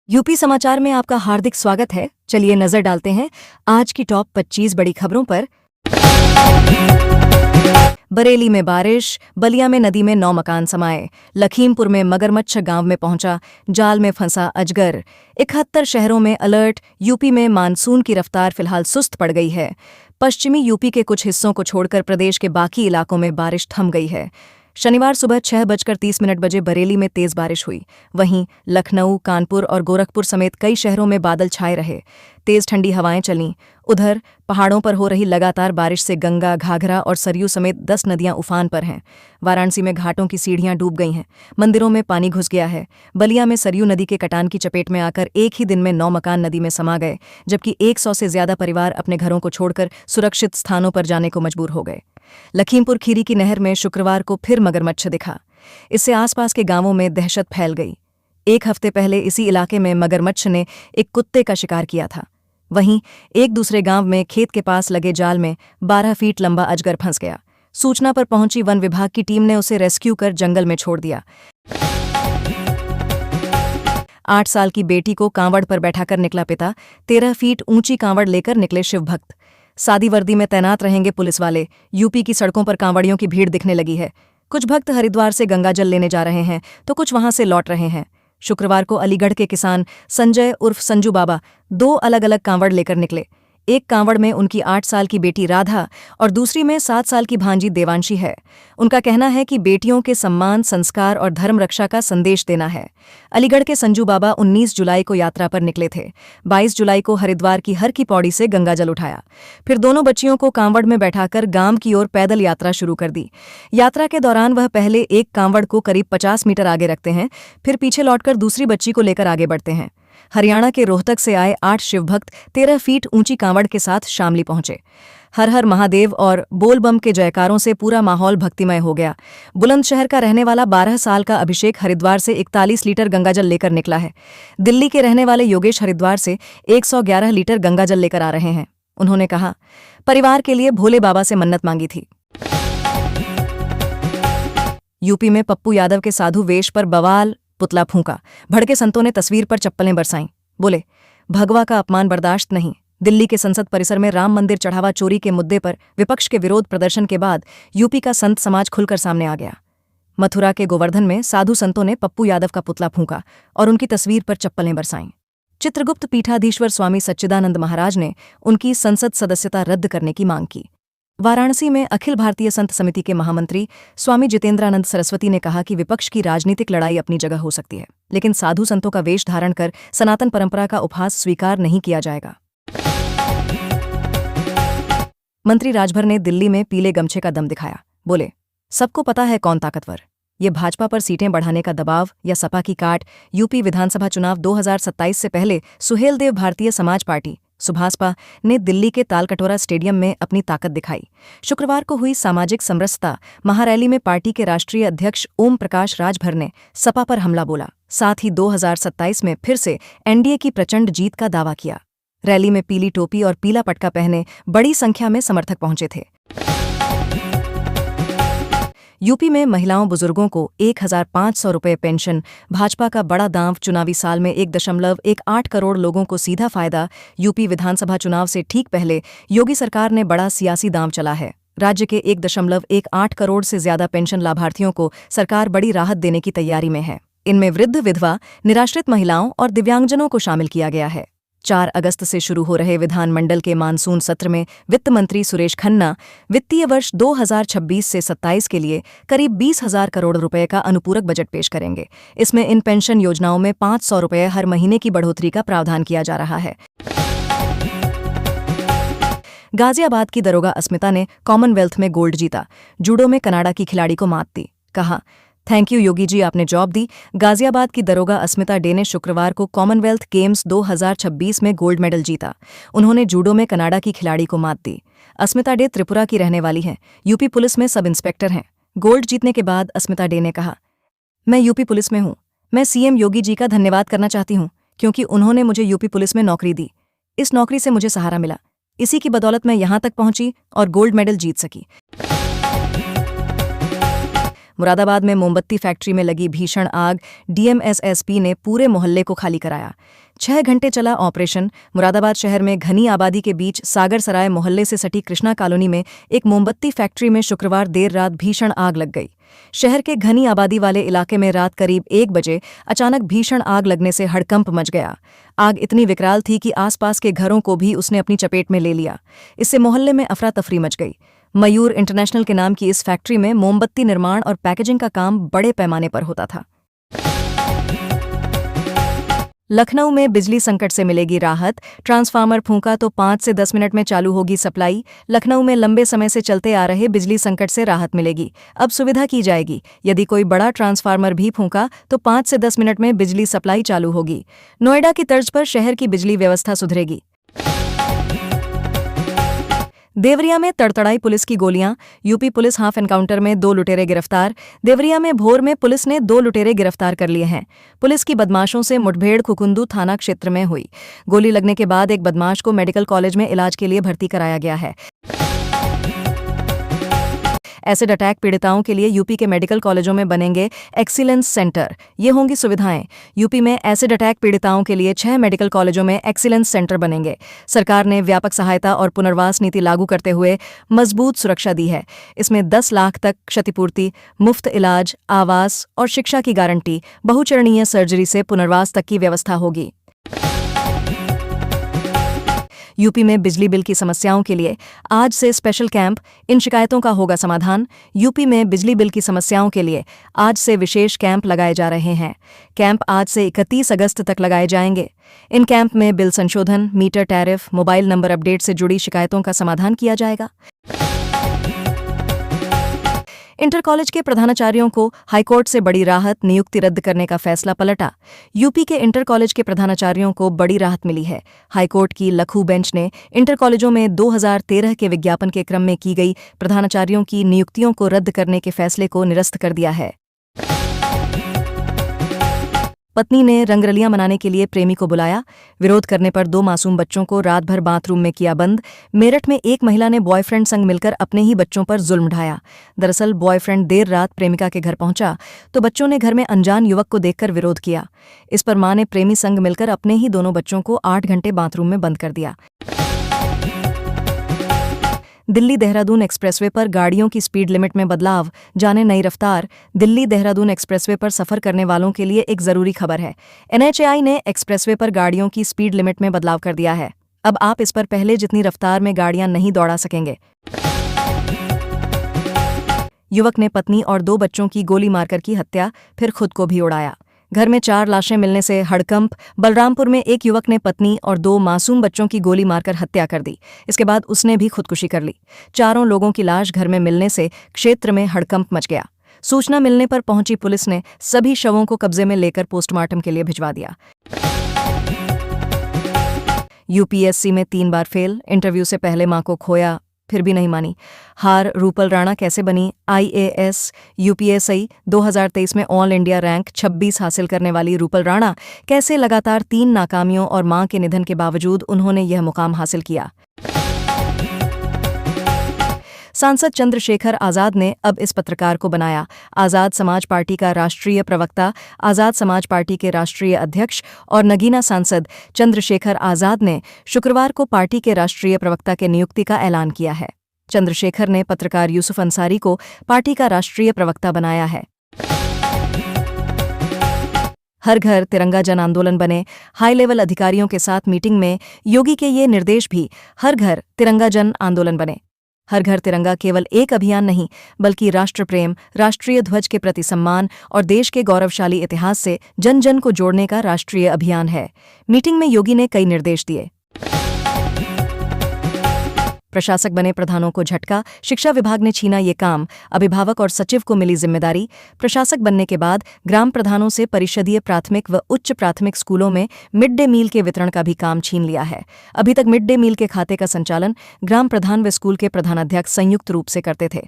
UP समाचार में आपका हार्दिक स्वागत है। चलिए नजर डालते हैं आज की टॉप 25 बड़ी खबरों पर। बरेली में बारिश, बलिया में नदी में 9 मकान समाये, लखीमपुर में मगरमच्छ गांव में पहुंचा जाल में फंसा अजगर। 71 शहरों में अलर्ट। यूपी में मानसून की रफ्तार फिलहाल सुस्त पड़ गई है। पश्चिमी यूपी के कुछ हिस्सों को छोड़कर प्रदेश के बाकी इलाकों में बारिश थम गई है। शनिवार सुबह 6:30 बजे बरेली में तेज बारिश हुई। वहीं लखनऊ, कानपुर और गोरखपुर समेत कई शहरों में बादल छाए रहे। तेज ठंडी हवाएं चलीं। उधर पहाड़ों पर हो रही लगातार बारिश से गंगा, घाघरा और सरयू समेत 10 नदियां उफान पर हैं। वाराणसी में घाटों की सीढ़ियां डूब गई हैं। मंदिरों में पानी घुस गया है। बलिया में सरयू नदी के कटान की चपेट में आकर एक ही दिन में 9 मकान नदी में समा गए, जबकि 100 से ज्यादा परिवार अपने घरों को छोड़कर सुरक्षित स्थानों पर जाने को मजबूर हो गए। लखीमपुर खीरी की नहर में शुक्रवार को फिर मगरमच्छ दिखा। इससे आसपास के गांवों में दहशत फैल गई। एक हफ्ते पहले इसी इलाके में मगरमच्छ ने एक कुत्ते का शिकार किया था। वहीं एक दूसरे गांव में खेत के पास लगे जाल में 12 फीट लंबा अजगर फंस गया। सूचना पर पहुंची वन विभाग की टीम ने उसे रेस्क्यू कर जंगल में छोड़ दिया। 8 साल की बेटी को कांवड़ पर बैठाकर निकला पिता। 13 फीट ऊंची कांवड़ लेकर निकले शिवभक्त। सादी वर्दी में तैनात रहेंगे पुलिस वाले। यूपी की सड़कों पर कांवड़ियों की भीड़ दिखने लगी है। कुछ भक्त हरिद्वार से गंगाजल लेने जा रहे हैं तो कुछ वहां से लौट रहे हैं। शुक्रवार को अलीगढ़ के किसान संजय उर्फ संजू बाबा 2 अलग अलग कांवड़ लेकर निकले। एक कांवड़ में उनकी 8 साल की बेटी राधा और दूसरी में 7 साल की भांजी देवांशी है। उनका कहना है कि बेटियों के सम्मान, संस्कार और धर्म रक्षा का संदेश देना है। अलीगढ़ के संजू बाबा 19 जुलाई को यात्रा पर निकले थे। 22 जुलाई को हरिद्वार की हर की पौड़ी से गंगाजल उठाया। फिर दोनों बच्चियों को कांवड़ में बैठाकर गांव की ओर पैदल यात्रा शुरू कर दी। यात्रा के दौरान वह पहले एक कांवड़ को करीब 50 मीटर आगे रखते हैं, फिर पीछे लौटकर दूसरी बच्ची को लेकर आगे बढ़ते हैं। हरियाणा के रोहतक से आए 8 शिवभक्त 13 फीट ऊंची कांवड़ के साथ शामली पहुंचे। हर हर महादेव और बोल बम के जयकारों से पूरा माहौल भक्तिमय हो गया। बुलंदशहर का रहने वाला 12 साल का अभिषेक हरिद्वार से 41 लीटर गंगाजल लेकर निकला है। दिल्ली के रहने वाले योगेश हरिद्वार से 111 लीटर गंगाजल लेकर आ रहे हैं। उन्होंने कहा, परिवार के लिए भोले बाबा से मन्नत मांगी थी। यूपी में पप्पू यादव के साधु वेश पर बवाल, पुतला फूंका। भड़के संतों ने तस्वीर पर चप्पलें बरसाईं। बोले, भगवा का अपमान बर्दाश्त नहीं। दिल्ली के संसद परिसर में राम मंदिर चढ़ावा चोरी के मुद्दे पर विपक्ष के विरोध प्रदर्शन के बाद यूपी का संत समाज खुलकर सामने आ गया। मथुरा के गोवर्धन में साधु संतों ने पप्पू यादव का पुतला फूंका और उनकी तस्वीर पर चप्पलें बरसाईं। चित्रगुप्त पीठाधीश्वर स्वामी सच्चिदानंद महाराज ने उनकी संसद सदस्यता रद्द करने की मांग की। वाराणसी में अखिल भारतीय संत समिति के महामंत्री स्वामी जितेंद्रानंद सरस्वती ने कहा कि विपक्ष की राजनीतिक लड़ाई अपनी जगह हो सकती है, लेकिन साधु संतों का वेश धारण कर सनातन परंपरा का उपहास स्वीकार नहीं किया जाएगा। मंत्री राजभर ने दिल्ली में पीले गमछे का दम दिखाया। बोले, सबको पता है कौन ताकतवर। ये भाजपा पर सीटें बढ़ाने का दबाव या सपा की काट। यूपी विधानसभा चुनाव 2027 से पहले सुहेलदेव भारतीय समाज पार्टी सुभासपा ने दिल्ली के तालकटोरा स्टेडियम में अपनी ताकत दिखाई। शुक्रवार को हुई सामाजिक समरसता महारैली में पार्टी के राष्ट्रीय अध्यक्ष ओम प्रकाश राजभर ने सपा पर हमला बोला। साथ ही 2027 में फिर से एनडीए की प्रचंड जीत का दावा किया। रैली में पीली टोपी और पीला पटका पहने बड़ी संख्या में समर्थक पहुंचे थे। यूपी में महिलाओं बुजुर्गों को 1,500 रुपये पेंशन। भाजपा का बड़ा दांव। चुनावी साल में 1.18 करोड़ लोगों को सीधा फायदा। यूपी विधानसभा चुनाव से ठीक पहले योगी सरकार ने बड़ा सियासी दांव चला है। राज्य के 1.18 करोड़ से ज्यादा पेंशन लाभार्थियों को सरकार बड़ी राहत देने की तैयारी में है। इनमें वृद्ध, विधवा, निराश्रित महिलाओं और दिव्यांगजनों को शामिल किया गया है। 4 अगस्त से शुरू हो रहे विधानमंडल के मानसून सत्र में वित्त मंत्री सुरेश खन्ना वित्तीय वर्ष 2026 से 27 के लिए करीब 20,000 करोड़ रुपए का अनुपूरक बजट पेश करेंगे। इसमें इन पेंशन योजनाओं में 500 रुपये हर महीने की बढ़ोतरी का प्रावधान किया जा रहा है। गाजियाबाद की दरोगा अस्मिता ने कॉमनवेल्थ में गोल्ड जीता। जूडो में कनाडा की खिलाड़ी को मात दी। कहा, थैंक यू योगी जी, आपने जॉब दी। गाजियाबाद की दरोगा अस्मिता डे ने शुक्रवार को कॉमनवेल्थ गेम्स 2026 में गोल्ड मेडल जीता। उन्होंने जूडो में कनाडा की खिलाड़ी को मात दी। अस्मिता डे त्रिपुरा की रहने वाली हैं। यूपी पुलिस में सब इंस्पेक्टर हैं। गोल्ड जीतने के बाद अस्मिता डे ने कहा, मैं यूपी पुलिस में हूं। मैं सीएम योगी जी का धन्यवाद करना चाहती हूं, क्योंकि उन्होंने मुझे यूपी पुलिस में नौकरी दी। इस नौकरी से मुझे सहारा मिला। इसी की बदौलत मैं यहां तक पहुंची और गोल्ड मेडल जीत सकी। मुरादाबाद में मोमबत्ती फैक्ट्री में लगी भीषण आग, डीएमएसएसपी ने पूरे मोहल्ले को खाली कराया। 6 घंटे चला ऑपरेशन। मुरादाबाद शहर में घनी आबादी के बीच सागर सराय मोहल्ले से सटी कृष्णा कॉलोनी में एक मोमबत्ती फैक्ट्री में शुक्रवार देर रात भीषण आग लग गई। शहर के घनी आबादी वाले इलाके में रात करीब 1 बजे अचानक भीषण आग लगने से हड़कंप मच गया। आग इतनी विकराल थी कि आसपास के घरों को भी उसने अपनी चपेट में ले लिया। इससे मोहल्ले में अफरा तफरी मच गई। मयूर इंटरनेशनल के नाम की इस फैक्ट्री में मोमबत्ती निर्माण और पैकेजिंग का काम बड़े पैमाने पर होता था। लखनऊ में बिजली संकट से मिलेगी राहत। ट्रांसफार्मर फूंका तो 5 से 10 मिनट में चालू होगी सप्लाई। लखनऊ में लंबे समय से चलते आ रहे बिजली संकट से राहत मिलेगी। अब सुविधा की जाएगी। यदि कोई बड़ा ट्रांसफार्मर भी फूंका तो 5 से 10 मिनट में बिजली सप्लाई चालू होगी। नोएडा की तर्ज पर शहर की बिजली व्यवस्था सुधरेगी। देवरिया में तड़तड़ाई पुलिस की गोलियां। यूपी पुलिस हाफ एनकाउंटर में 2 लुटेरे गिरफ्तार। देवरिया में भोर में पुलिस ने 2 लुटेरे गिरफ्तार कर लिए हैं। पुलिस की बदमाशों से मुठभेड़ खुकुंदू थाना क्षेत्र में हुई। गोली लगने के बाद एक बदमाश को मेडिकल कॉलेज में इलाज के लिए भर्ती कराया गया है। एसिड अटैक पीड़िताओं के लिए यूपी के मेडिकल कॉलेजों में बनेंगे एक्सीलेंस सेंटर। ये होंगी सुविधाएं। यूपी में एसिड अटैक पीड़िताओं के लिए 6 मेडिकल कॉलेजों में एक्सीलेंस सेंटर बनेंगे। सरकार ने व्यापक सहायता और पुनर्वास नीति लागू करते हुए मजबूत सुरक्षा दी है। इसमें 10 लाख तक क्षतिपूर्ति, मुफ्त इलाज, आवास और शिक्षा की गारंटी, बहुचरणीय सर्जरी से पुनर्वास तक की व्यवस्था होगी। यूपी में बिजली बिल की समस्याओं के लिए आज से स्पेशल कैंप। इन शिकायतों का होगा समाधान। यूपी में बिजली बिल की समस्याओं के लिए आज से विशेष कैंप लगाए जा रहे हैं। कैंप आज से 31 अगस्त तक लगाए जाएंगे। इन कैंप में बिल संशोधन, meter tariff, mobile number update से जुड़ी शिकायतों का समाधान किया जाएगा। इंटर कॉलेज के प्रधानाचार्यों को हाईकोर्ट से बड़ी राहत। नियुक्ति रद्द करने का फैसला पलटा। यूपी के इंटर कॉलेज के प्रधानाचार्यों को बड़ी राहत मिली है। हाईकोर्ट की लखू बेंच ने इंटर कॉलेजों में 2013 के विज्ञापन के क्रम में की गई प्रधानाचार्यों की नियुक्तियों को रद्द करने के फैसले को निरस्त कर दिया है। पत्नी ने रंगरलियां मनाने के लिए प्रेमी को बुलाया। विरोध करने पर 2 मासूम बच्चों को रात भर बाथरूम में किया बंद। मेरठ में एक महिला ने बॉयफ्रेंड संग मिलकर अपने ही बच्चों पर जुल्म ढाया। दरअसल बॉयफ्रेंड देर रात प्रेमिका के घर पहुंचा तो बच्चों ने घर में अनजान युवक को देखकर विरोध किया। इस पर मां ने प्रेमी संग मिलकर अपने ही दोनों बच्चों को 8 घंटे बाथरूम में बंद कर दिया। दिल्ली देहरादून एक्सप्रेसवे पर गाड़ियों की स्पीड लिमिट में बदलाव, जाने नई रफ्तार। दिल्ली देहरादून एक्सप्रेसवे पर सफर करने वालों के लिए एक जरूरी खबर है। एनएचएआई ने एक्सप्रेसवे पर गाड़ियों की स्पीड लिमिट में बदलाव कर दिया है। अब आप इस पर पहले जितनी रफ्तार में गाड़ियां नहीं दौड़ा सकेंगे। युवक ने पत्नी और 2 बच्चों की गोली मारकर की हत्या, फिर खुद को भी उड़ाया। घर में 4 लाशें मिलने से हड़कंप। बलरामपुर में एक युवक ने पत्नी और 2 मासूम बच्चों की गोली मारकर हत्या कर दी। इसके बाद उसने भी खुदकुशी कर ली। चारों लोगों की लाश घर में मिलने से क्षेत्र में हड़कंप मच गया। सूचना मिलने पर पहुंची पुलिस ने सभी शवों को कब्जे में लेकर पोस्टमार्टम के लिए भिजवा दिया। यूपीएससी में 3 बार फेल। इंटरव्यू से पहले मां को खोया, फिर भी नहीं मानी हार। रूपल राणा कैसे बनी आईएएस। यूपीएससी 2023 में ऑल इंडिया रैंक 26 हासिल करने वाली रूपल राणा कैसे लगातार 3 नाकामियों और मां के निधन के बावजूद उन्होंने यह मुकाम हासिल किया। सांसद चंद्रशेखर आजाद ने अब इस पत्रकार को बनाया आजाद समाज पार्टी का राष्ट्रीय प्रवक्ता। आजाद समाज पार्टी के राष्ट्रीय अध्यक्ष और नगीना सांसद चंद्रशेखर आजाद ने शुक्रवार को पार्टी के राष्ट्रीय प्रवक्ता के नियुक्ति का ऐलान किया है। चंद्रशेखर ने पत्रकार यूसुफ अंसारी को पार्टी का राष्ट्रीय प्रवक्ता बनाया है। हर घर तिरंगा जन आंदोलन बने। हाई लेवल अधिकारियों के साथ मीटिंग में योगी के ये निर्देश भी हर घर तिरंगा जन आंदोलन बने। हर घर तिरंगा केवल एक अभियान नहीं, बल्कि राष्ट्र प्रेम, राष्ट्रीय ध्वज के प्रति सम्मान और देश के गौरवशाली इतिहास से जन जन को जोड़ने का राष्ट्रीय अभियान है। मीटिंग में योगी ने कई निर्देश दिए। प्रशासक बने प्रधानों को झटका। शिक्षा विभाग ने छीना ये काम। अभिभावक और सचिव को मिली जिम्मेदारी। प्रशासक बनने के बाद ग्राम प्रधानों से परिषदीय प्राथमिक व उच्च प्राथमिक स्कूलों में मिड डे मील के वितरण का भी काम छीन लिया है। अभी तक मिड डे मील के खाते का संचालन ग्राम प्रधान व स्कूल के प्रधानाध्यक्ष संयुक्त रूप से करते थे।